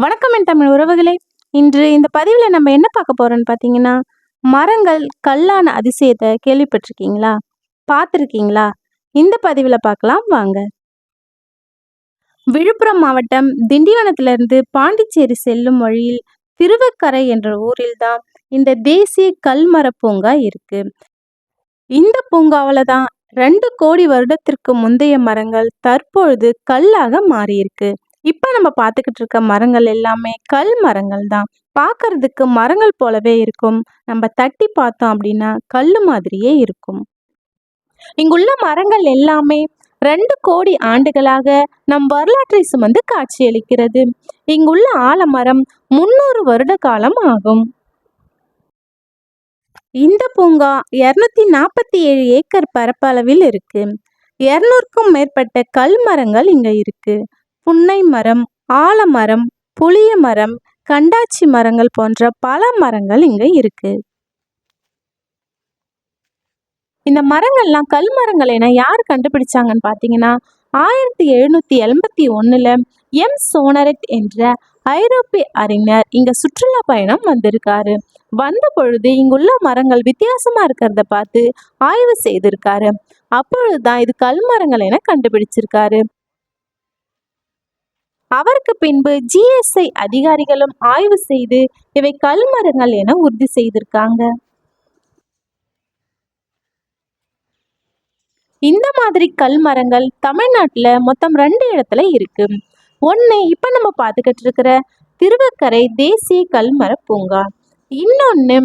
வணக்கம் என் தமிழ் உறவுகளே. இன்று இந்த பதிவில் நம்ம என்ன பார்க்க போறோம்னு பார்த்தீங்கன்னா, மரங்கள் கல்லான அதிசயத்தை கேள்விப்பட்டிருக்கீங்களா? பார்த்துருக்கீங்களா? இந்த பதிவில் பார்க்கலாம் வாங்க. விழுப்புரம் மாவட்டம் திண்டிவனத்திலிருந்து பாண்டிச்சேரி செல்லும் வழியில் திருவக்கரை என்ற ஊரில் தான் இந்த தேசிய கல்மர பூங்கா இருக்கு. இந்த பூங்காவில் தான் 2 கோடி வருடத்திற்கு முந்தைய மரங்கள் தற்பொழுது கல்லாக மாறியிருக்கு. இப்ப நம்ம பார்த்துக்கிட்டு இருக்க மரங்கள் எல்லாமே கல் மரங்கள் தான். பார்க்கறதுக்கு மரங்கள் போலவே இருக்கும். நம்ம தட்டி பார்த்தோம் அப்படின்னா கல்லு மாதிரியே இருக்கும். இங்குள்ள மரங்கள் எல்லாமே 2 கோடி ஆண்டுகளாக நம் வரலாற்றை சுமந்து காட்சியளிக்கிறது. இங்குள்ள ஆலமரம் 300 வருட காலம் ஆகும். இந்த பூங்கா 247 ஏக்கர் பரப்பளவில் இருக்கு. 200க்கும் மேற்பட்ட கல் மரங்கள் இங்க இருக்கு. புன்னை மரம், ஆலமரம், புளிய மரம், கண்டாச்சி மரங்கள் போன்ற பல மரங்கள் இங்க இருக்கு. இந்த மரங்கள்லாம் கல் மரங்கள் என யார் கண்டுபிடிச்சாங்கன்னு பார்த்தீங்கன்னா 1781ல எம் சோனரெட் என்ற ஐரோப்பிய அறிஞர் இங்க சுற்றுலா பயணம் வந்திருக்காரு. வந்த பொழுது இங்குள்ள மரங்கள் வித்தியாசமா இருக்கிறத பார்த்து ஆய்வு செய்திருக்காரு. அப்பொழுதுதான் இது கல் மரங்கள் என கண்டுபிடிச்சிருக்காரு. அவருக்கு பின்பு GSI அதிகாரிகளும் ஆய்வு செய்து இவை கல் மரங்கள் என உறுதி செய்திருக்காங்க. இந்த மாதிரி கல் மரங்கள் தமிழ்நாட்டுல மொத்தம் 2 இடத்துல இருக்கு. ஒன்று இப்ப நம்ம பார்த்துக்கிட்டு இருக்கிற திருவக்கரை தேசிய கல்மர பூங்கா, இன்னொன்று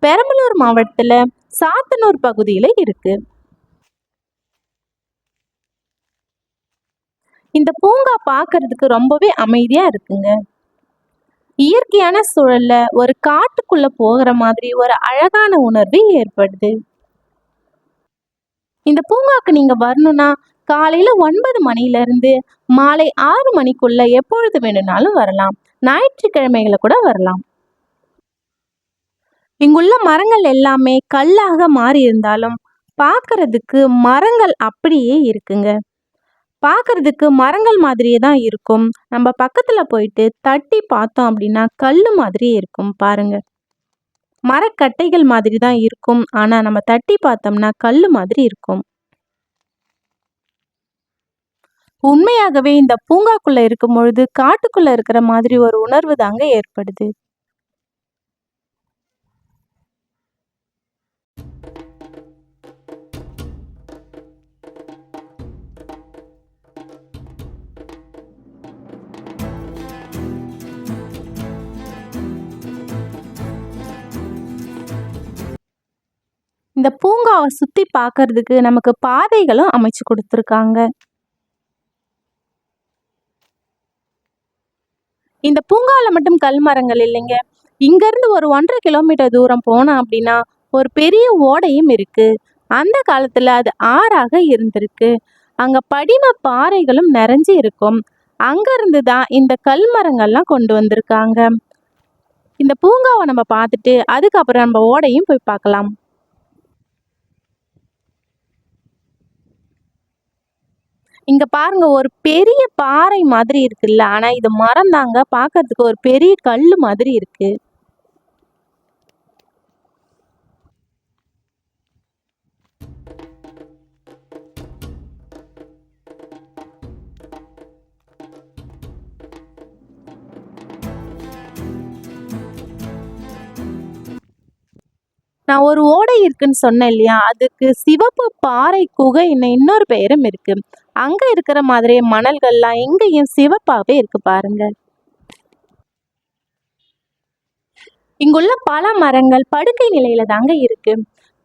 பெரம்பலூர் மாவட்டத்துல சாத்தனூர் பகுதியில இருக்கு. இந்த பூங்கா பார்க்கறதுக்கு ரொம்பவே அமைதியா இருக்குங்க. இயற்கையான சூழல்ல ஒரு காட்டுக்குள்ள போகிற மாதிரி ஒரு அழகான உணர்வு ஏற்படுது. இந்த பூங்காக்கு நீங்க வரணும்னா காலையில 9 மணில இருந்து மாலை 6 மணிக்குள்ள எப்பொழுது வேணும்னாலும் வரலாம். ஞாயிற்றுக்கிழமைகளை கூட வரலாம். இங்குள்ள மரங்கள் எல்லாமே கல்லாக மாறி இருந்தாலும் பார்க்கறதுக்கு மரங்கள் அப்படியே இருக்குங்க. பார்க்கறதுக்கு மரங்கள் மாதிரியே தான் இருக்கும். நம்ம பக்கத்துல போயிட்டு தட்டி பார்த்தோம் அப்படின்னா கல்லு மாதிரியே இருக்கும் பாருங்க. மரக்கட்டைகள் மாதிரி தான் இருக்கும். ஆனா நம்ம தட்டி பார்த்தோம்னா கல்லு மாதிரி இருக்கும். உண்மையாகவே இந்த பூங்காக்குள்ள இருக்கும் பொழுது காட்டுக்குள்ள இருக்கிற மாதிரி ஒரு உணர்வு தாங்க ஏற்படுது. இந்த பூங்காவை சுத்தி பார்க்கறதுக்கு நமக்கு பாதைகளும் அமைச்சு கொடுத்துருக்காங்க. இந்த பூங்கால மட்டும் கல் மரங்கள் இல்லைங்க. இங்க இருந்து ஒரு 1.5 கிலோமீட்டர் தூரம் போனா அப்படின்னா ஒரு பெரிய ஓடையும் இருக்கு. அந்த காலத்துல அது ஆறாக இருந்திருக்கு. அங்க படிம பாறைகளும் நிறைஞ்சு இருக்கும். அங்க இருந்து தான் இந்த கல் மரங்கள்லாம் கொண்டு வந்திருக்காங்க. இந்த பூங்காவை நம்ம பார்த்துட்டு அதுக்கப்புறம் நம்ம ஓடையும் போய் பார்க்கலாம். இங்க பாருங்க, ஒரு பெரிய பாறை மாதிரி இருக்குல்ல, ஆனா இது மரம் தாங்க. பார்க்கறதுக்கு ஒரு பெரிய கல்லு மாதிரி இருக்கு. நான் ஒரு ஓடை இருக்குன்னு சொன்னேன் இல்லையா, அதுக்கு சிவப்பு பாறை குகை இன்னொரு பெயரும் இருக்கு. அங்க இருக்கிற மாதிரியே மணல்கள்லாம் எங்கேயும் சிவப்பாவே இருக்கு பாருங்க. இங்குள்ள பல மரங்கள் படுக்கை நிலையில தாங்க இருக்கு.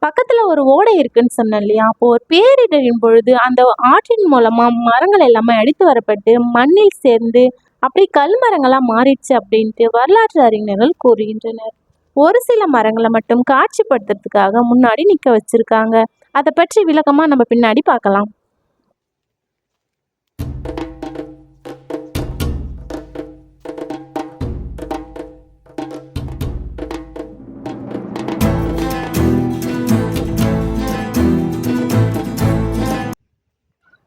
பக்கத்துல ஒரு ஓடை இருக்குன்னு சொன்னேன் இல்லையா, அப்போ ஒரு பேரிடரின் பொழுது அந்த ஆற்றின் மூலமா மரங்கள் எல்லாமே அடித்து வரப்பட்டு மண்ணில் சேர்ந்து அப்படி கல் மரங்களா மாறிடுச்சு அப்படின்ட்டு வரலாற்று அறிஞர்கள் கூறுகின்றனர். ஒரு சில மரங்களை மட்டும் காட்சிப்படுத்துறதுக்காக முன்னாடி நிக்க வச்சிருக்காங்க. அதை பற்றி விளக்கமா நம்ம பின்னாடி பார்க்கலாம்.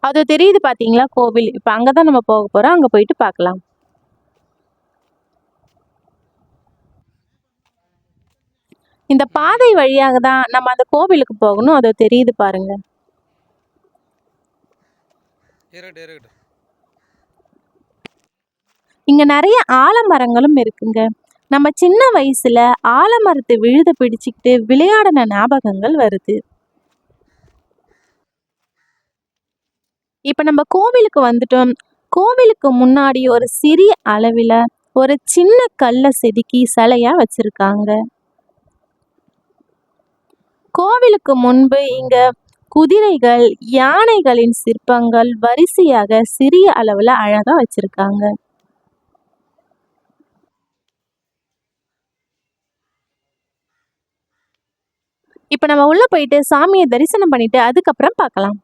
அது தெரியுது பாத்தீங்களா, கோவில். இப்ப அங்கதான் நம்ம போக போறோம். அங்க போயிட்டு பார்க்கலாம். இந்த பாதை வழியாக தான் நம்ம அந்த கோவிலுக்கு போகணும். அது தெரியுது பாருங்க. இங்க நிறைய ஆலமரங்களும் இருக்குங்க. நம்ம சின்ன வயசுல ஆலமரத்து விழுத பிடிச்சுக்கிட்டு விளையாடின ஞாபகங்கள் வருது. இப்ப நம்ம கோவிலுக்கு வந்துட்டோம். கோவிலுக்கு முன்னாடி ஒரு சிறிய அளவில ஒரு சின்ன கல்ல செதுக்கி சிலையா வச்சிருக்காங்க. கோவிலுக்கு முன்பு இங்க குதிரைகள், யானைகளின் சிற்பங்கள் வரிசையாக சிறிய அளவுல அழகா வச்சிருக்காங்க. இப்ப நம்ம உள்ள போயிட்டு சாமியை தரிசனம் பண்ணிட்டு அதுக்கப்புறம் பார்க்கலாம்.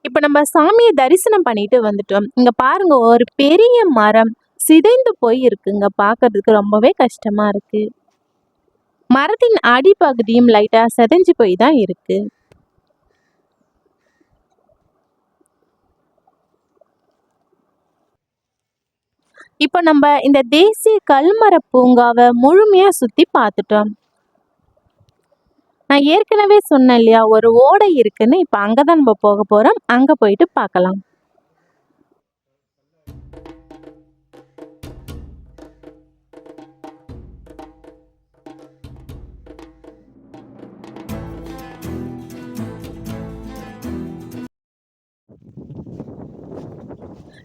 இப்ப நம்ம சாமியை தரிசனம் பண்ணிட்டு வந்துட்டோம். இங்க பாருங்க, ஒரு பெரிய மரம் சிதைந்து போய் இருக்குங்க. பார்க்கிறதுக்கு ரொம்பவே கஷ்டமா இருக்கு. மரத்தின் அடிப்பகுதியும் லைட்டா சிதைஞ்சு போய் தான் இருக்கு. இப்ப நம்ம இந்த தேசிய கல்மர பூங்காவை முழுமையா சுத்தி பார்த்துட்டோம். நான் ஏற்கனவே சொன்னேன் இல்லையா, ஒரு ஓடை இருக்குன்னு. இப்ப அங்கதான் நம்ம போக போறோம். அங்க போயிட்டு பார்க்கலாம்.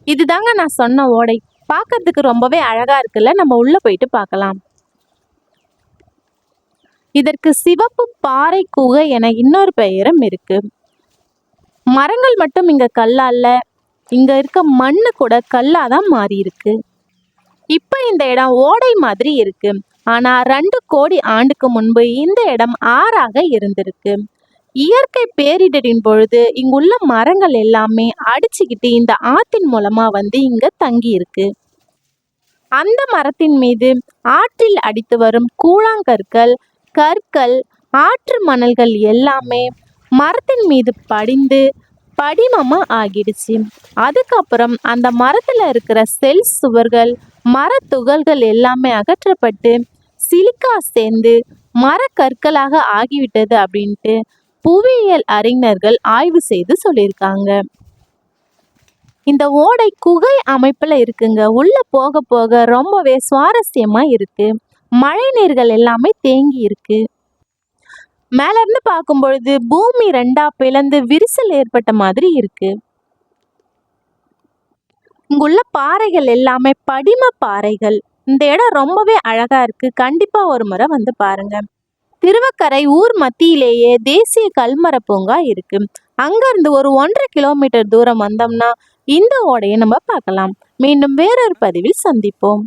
இதுதாங்க நான் சொன்ன ஓடை. பார்க்கிறதுக்கு ரொம்பவே அழகா இருக்குல்ல. நம்ம உள்ள போயிட்டு பார்க்கலாம். இதற்கு சிவப்பு பாறை குகை என இன்னொரு பெயரும் இருக்கு. மரங்கள் மட்டும் இங்க கல்லால, இங்க இருக்க மண்ணு கூட கல்லாதான் மாறி இருக்கு. இப்ப இந்த இடம் ஓடை மாதிரி இருக்கு. ஆனா 2 கோடி ஆண்டுக்கு முன்பு இந்த இடம் ஆறாக இருந்திருக்கு. இயற்கை பேரிடரின் பொழுது இங்குள்ள மரங்கள் எல்லாமே அடிச்சுக்கிட்டு இந்த ஆத்தின் மூலமா வந்து இங்க தங்கி இருக்கு. அந்த மரத்தின் மீது ஆற்றில் அடித்து வரும் கூழாங்கற்கள், கற்கள், ஆற்று மணல்கள் எல்லாமே மரத்தின் மீது படிந்து படிமமா ஆகிடுச்சு. அதுக்கப்புறம் அந்த மரத்துல இருக்கிற செல் சுவர்கள், மரத்துகள்கள் எல்லாமே அகற்றப்பட்டு சிலிக்கா சேர்ந்து மரக்கற்களாக ஆகிவிட்டது அப்படின்ட்டு புவியியல் அறிஞர்கள் ஆய்வு செய்து சொல்லியிருக்காங்க. இந்த ஓடை குகை அமைப்புல இருக்குங்க. உள்ள போக போக ரொம்பவே சுவாரஸ்யமா இருக்கு. மழை நீர்கள் எல்லாமே தேங்கி இருக்கு. மேல இருந்து பார்க்கும் பொழுது பூமி 2ஆ பிளந்து விரிசல் ஏற்பட்ட மாதிரி இருக்கு. இங்குள்ள பாறைகள் எல்லாமே படிம பாறைகள். இந்த இடம் ரொம்பவே அழகா இருக்கு. கண்டிப்பா ஒரு முறை வந்து பாருங்க. திருவக்கரை ஊர் மத்தியிலேயே தேசிய கல்மர பூங்கா இருக்கு. அங்க இருந்து ஒரு 1.5 கிலோமீட்டர் தூரம் வந்தோம்னா இந்த ஓடையை நம்ம பார்க்கலாம். மீண்டும் வேறொரு பதிவில் சந்திப்போம்.